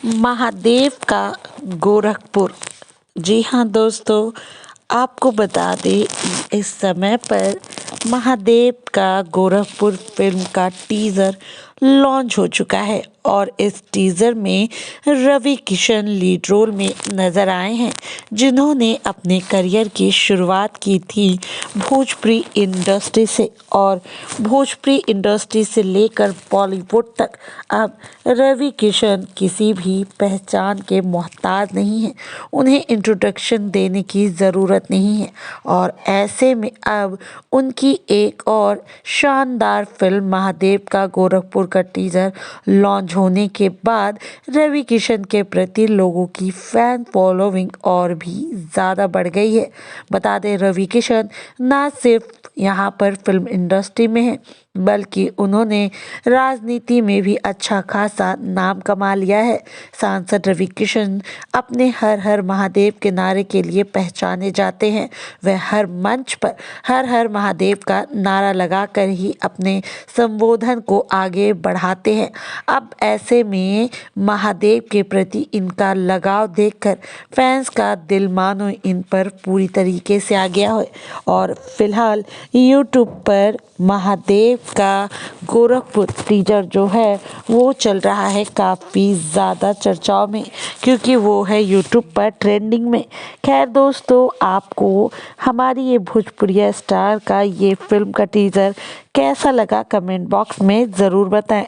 महादेव का गोरखपुर। जी हाँ दोस्तों, आपको बता दें इस समय पर महादेव का गोरखपुर फिल्म का टीज़र लॉन्च हो चुका है और इस टीज़र में रवि किशन लीड रोल में नज़र आए हैं, जिन्होंने अपने करियर की शुरुआत की थी भोजपुरी इंडस्ट्री से और भोजपुरी इंडस्ट्री से लेकर बॉलीवुड तक अब रवि किशन किसी भी पहचान के मोहताज नहीं हैं। उन्हें इंट्रोडक्शन देने की ज़रूरत नहीं है और ऐसे में अब उनकी एक और शानदार फिल्म महादेव का गोरखपुर का टीज़र लॉन्च होने के बाद रवि किशन के प्रति लोगों की फैन फॉलोइंग और भी ज़्यादा बढ़ गई है। बता दें, रवि किशन ना सिर्फ यहाँ पर फिल्म इंडस्ट्री में है, बल्कि उन्होंने राजनीति में भी अच्छा खासा नाम कमा लिया है। सांसद रवि किशन अपने हर हर महादेव के नारे के लिए पहचाने जाते हैं। वह हर मंच पर हर हर महादेव का नारा लगाकर ही अपने संबोधन को आगे बढ़ाते हैं। अब ऐसे में महादेव के प्रति इनका लगाव देखकर फैंस का दिल मानो इन पर पूरी तरीके से आ गया है और फिलहाल यूट्यूब पर महादेव का गोरखपुर टीजर जो है वो चल रहा है काफ़ी ज़्यादा चर्चाओं में, क्योंकि वो है यूट्यूब पर ट्रेंडिंग में। खैर दोस्तों, आपको हमारी ये भोजपुरिया स्टार का ये फिल्म का टीजर कैसा लगा कमेंट बॉक्स में ज़रूर बताएं।